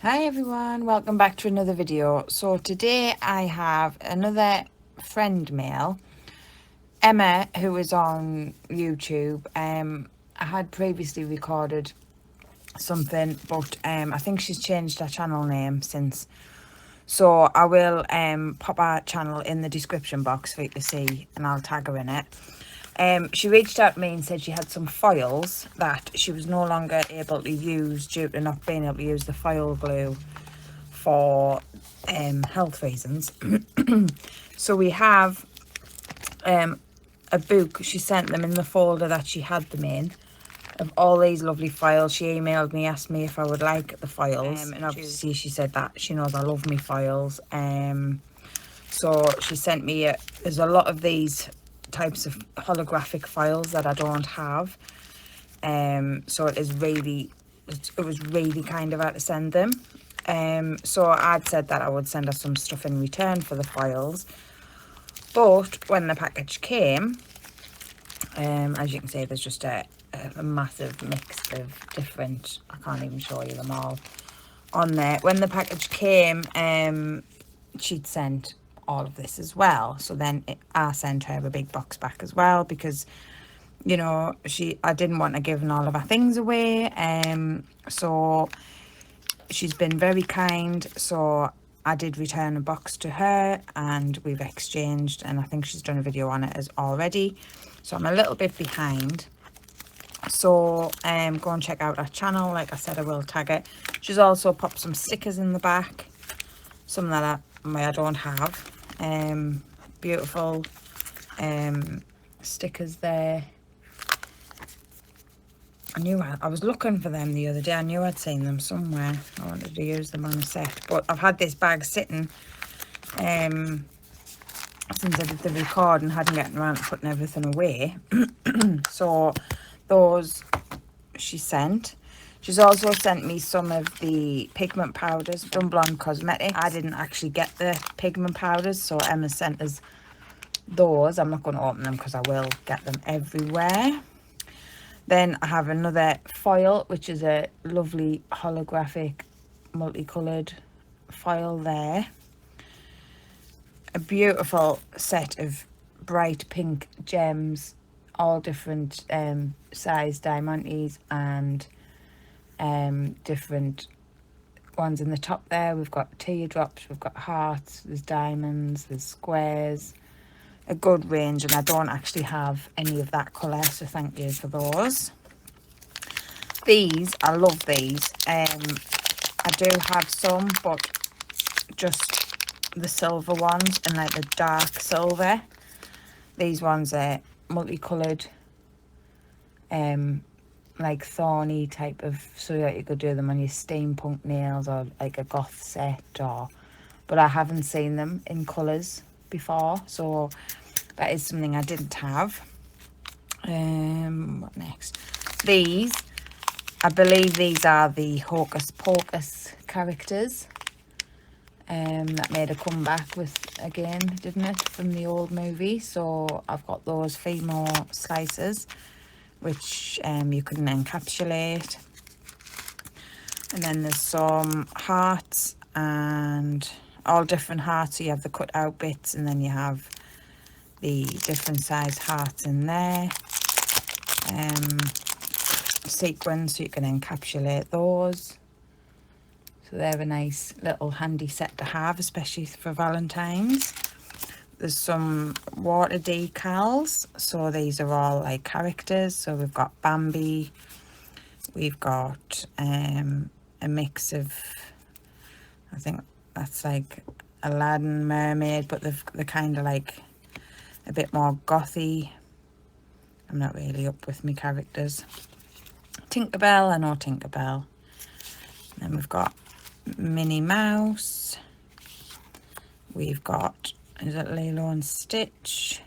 Hi everyone, welcome back to another video. So today I have another friend mail, Emma, who is on YouTube. I had previously recorded something, but I think she's changed her channel name since. So I will pop our channel in the description box for you to see, and I'll tag her in it. She reached out to me and said she had some foils that she was no longer able to use due to not being able to use the foil glue for health reasons. So we have a book. She sent them in the folder that she had them in, of all these lovely files. She emailed me, asked me if I would like the files, and obviously she said that she knows I love me files. So she sent me there's a lot of these types of holographic files that I don't have. So it was really kind of her to send them. So I'd said that I would send her some stuff in return for the files, but when the package came, as you can see, there's just a massive mix of different, I can't even show you them all on there. When the package came, she'd sent all of this as well. So then I sent her a big box back as well, because you know, I didn't want to give all of her things away. So she's been very kind. So I did return a box to her and we've exchanged, and I think she's done a video on it as already. So I'm a little bit behind. So go and check out her channel. Like I said, I will tag it. She's also popped some stickers in the back, some that I don't have. Beautiful stickers there. I was looking for them the other day. I knew I'd seen them somewhere. I wanted to use them on a set, but I've had this bag sitting since I did the record and hadn't gotten around to putting everything away. So those she sent. She's also sent me some of the pigment powders from Blonde Cosmetics. I didn't actually get the pigment powders, so Emma sent us those. I'm not going to open them because I will get them everywhere. Then I have another foil, which is a lovely holographic multicoloured foil there. A beautiful set of bright pink gems, all different size diamantes, and different ones in the top there. We've got teardrops, we've got hearts, there's diamonds, there's squares. A good range, and I don't actually have any of that colour, so thank you for those. These, I love these. I do have some, but just the silver ones, and like the dark silver. These ones are multicoloured, like thorny type of, so that you could do them on your steampunk nails or like a goth set, but I haven't seen them in colours before, so that is something I didn't have. What next? These, I believe these are the Hocus Pocus characters that made a comeback with again, didn't it, from the old movie. So I've got those Fimo slices, which you can encapsulate. And then there's some hearts, and all different hearts. So you have the cut out bits, and then you have the different size hearts in there. Sequins, so you can encapsulate those. So they're a nice little handy set to have, especially for Valentine's. There's some water decals. So these are all like characters. So we've got Bambi. We've got a mix of, I think that's like Aladdin, Mermaid, but they're kind of like a bit more gothy. I'm not really up with me characters. Tinkerbell, I know Tinkerbell. Then we've got Minnie Mouse. We've got, is it Lilo and Stitch?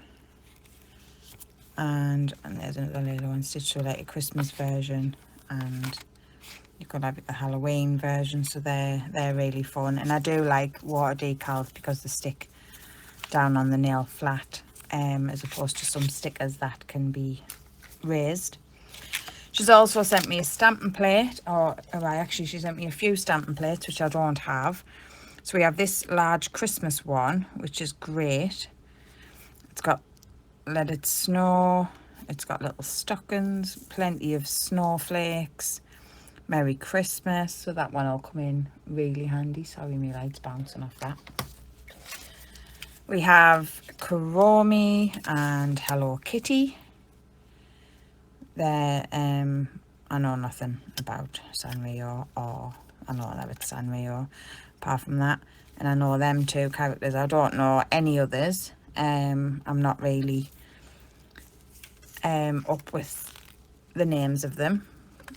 And there's another Lilo and Stitch, so like a Christmas version. And you could have the Halloween version, so they're really fun. And I do like water decals because they stick down on the nail flat, as opposed to some stickers that can be raised. She's also sent me a stamping plate, actually she sent me a few stamping plates, which I don't have. So we have this large Christmas one, which is great. It's got Let It Snow. It's got little stockings, plenty of snowflakes. Merry Christmas. So that one will come in really handy. Sorry, my light's bouncing off that. We have Kuromi and Hello Kitty. They're, I know nothing about Sanrio, or I know that it's Sanrio apart from that. And I know them two characters. I don't know any others. I'm not really up with the names of them.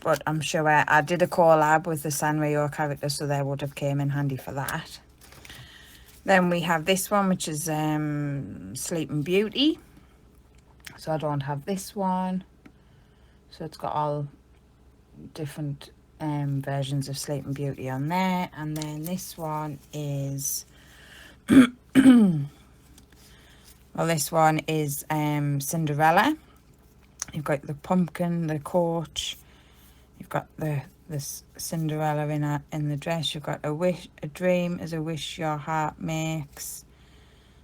But I'm sure I did a collab with the Sanrio characters, so they would have came in handy for that. Then we have this one, which is Sleeping Beauty. So I don't have this one. So it's got all different versions of Sleeping Beauty on there. And then this one is... well, this one is Cinderella. You've got the pumpkin, the coach. You've got this Cinderella in the dress. You've got a dream is a wish your heart makes.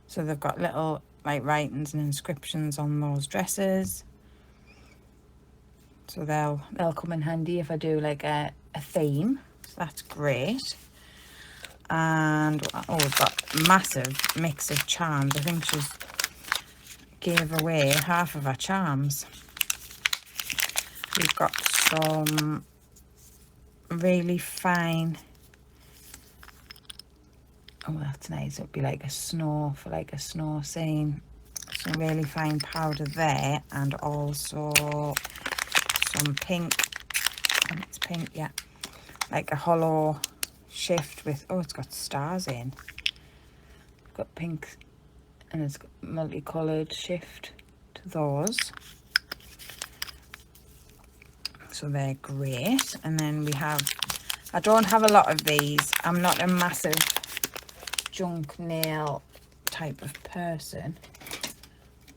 So they've got little like writings and inscriptions on those dresses. So they'll come in handy if I do like a theme. So that's great. And we've got a massive mix of charms. I think she's gave away half of her charms. We've got some really fine, that's nice, it'd be like a snow, for like a snow scene. Some really fine powder there, and also some pink, and it's pink, yeah, like a hollow shift with, it's got stars in. It's got pink and it's got multicolored shift to those. So they're great. And then we have, I don't have a lot of these. I'm not a massive junk nail type of person,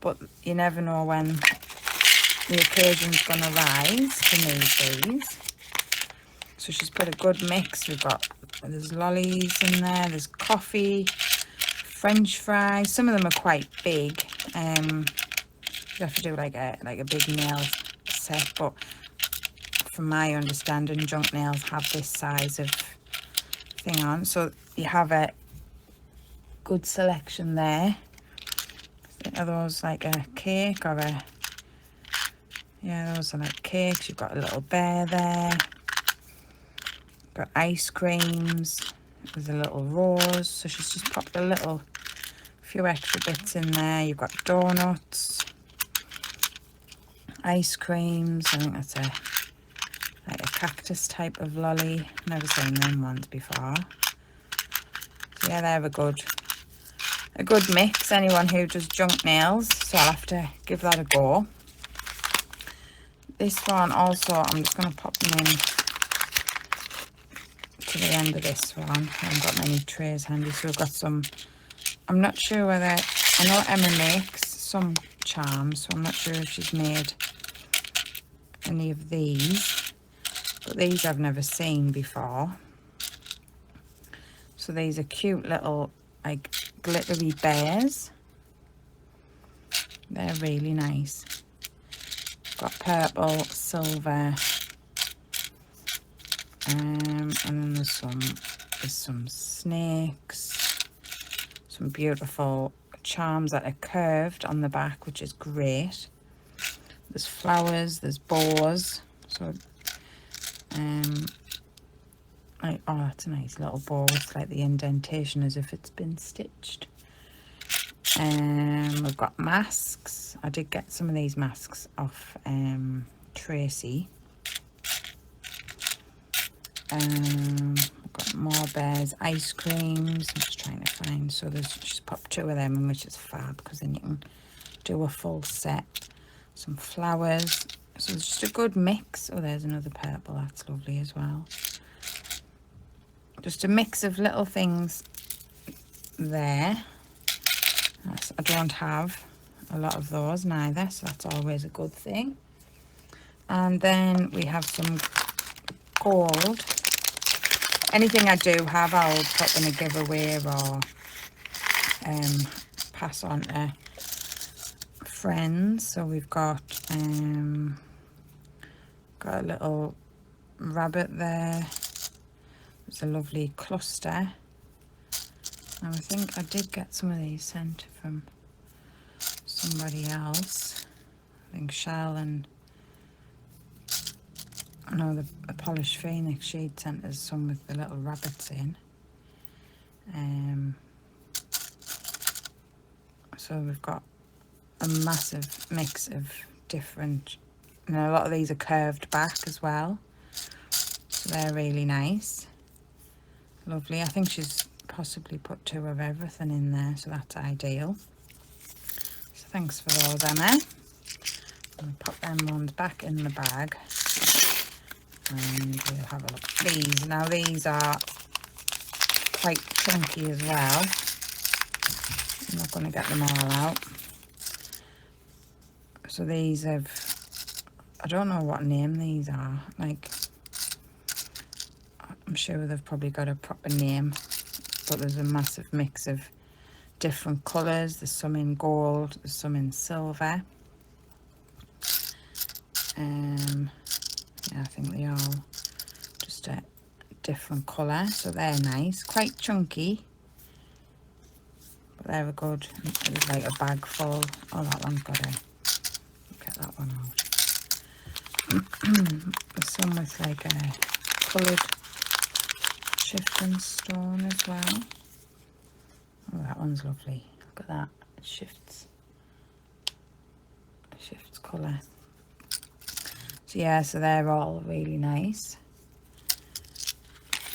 but you never know when the occasion's gonna rise to need these. So she's put a good mix. There's lollies in there, there's coffee, French fries. Some of them are quite big. You have to do like a big nail set, but from my understanding, junk nails have this size of thing on. So you have a good selection there. Are those like a cake or a... Yeah, those are like cakes. You've got a little bear there. Got ice creams. There's a little rose. So she's just popped a few extra bits in there. You've got donuts, ice creams. I think that's like a cactus type of lolly. Never seen them ones before. So yeah, they're a good mix. Anyone who does junk nails, so I'll have to give that a go. This one also, I'm just going to pop them in to the end of this one. I haven't got many trays handy, so we've got some. I'm not sure whether, I know Emma makes some charms, so I'm not sure if she's made any of these, but these I've never seen before. So these are cute little like glittery bears. They're really nice. Got purple, silver, and then there's some snakes, some beautiful charms that are curved on the back, which is great. There's flowers, there's bows. So that's a nice little bow with like the indentation as if it's been stitched. We've got masks. I did get some of these masks off Tracy. We've got more bears, ice creams. I'm just trying to find, so there's just pop 2 of them in, which is fab, because then you can do a full set. Some flowers. So it's just a good mix. Oh, there's another purple. That's lovely as well. Just a mix of little things there. I don't have a lot of those neither, so that's always a good thing. And then we have some gold. Anything I do have, I'll put in a giveaway or pass on to friends. So we've got a little rabbit there. It's a lovely cluster. And I think I did get some of these sent from somebody else. I think Shell and I know the Polished Phoenix, she'd sent us some with the little rabbits in. So we've got a massive mix of different, and a lot of these are curved back as well. So they're really nice. Lovely. I think she's possibly put 2 of everything in there, so that's ideal. So thanks for those, Emma. I'll put them ones back in the bag. And we'll have a look at these. Now these are quite chunky as well. I'm not going to get them all out. So these have, I don't know what name these are. Like, I'm sure they've probably got a proper name, but there's a massive mix of different colours. There's some in gold, there's some in silver. Yeah, I think they are just a different colour, so they're nice, quite chunky, but they're a good. There's like a bag full. Oh, that one's got a, get that one out. There's some with like a coloured shifting stone as well. Oh, that one's lovely. Look at that. It shifts colour. So yeah, so they're all really nice.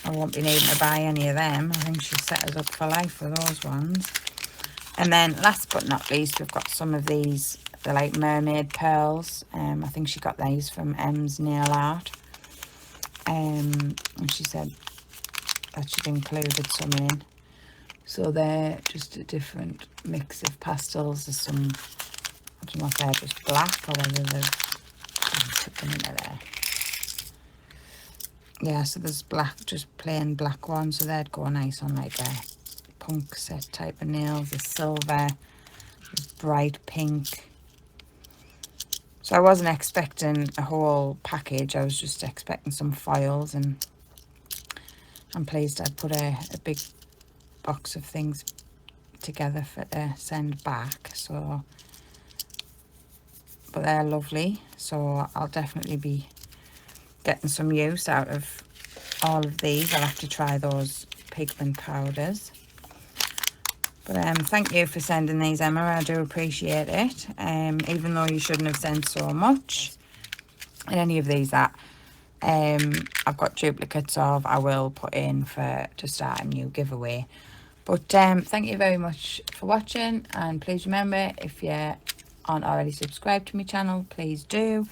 I won't be needing to buy any of them. I think she set us up for life with those ones. And then last but not least, we've got some of these. They're like mermaid pearls. I think she got these from M's Nail Art. And she said that she'd included some in. So they're just a different mix of pastels. There's some, I don't know if they're just black or whether they've put them into there. Yeah, so there's black, just plain black ones, so they'd go nice on like a punk set type of nails. There's silver, there's bright pink. So I wasn't expecting a whole package. I was just expecting some foils, and I'm pleased I'd put a big box of things together for to send back. So, but they're lovely, so I'll definitely be getting some use out of all of these. I'll have to try those pigment powders. But thank you for sending these, Emma. I do appreciate it. Even though you shouldn't have sent so much. And any of these that I've got duplicates of, I will put in to start a new giveaway. But thank you very much for watching, and please remember, if you aren't already subscribed to my channel, please do.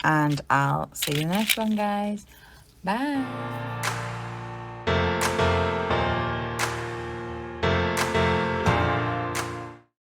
And I'll see you in the next one, guys. Bye.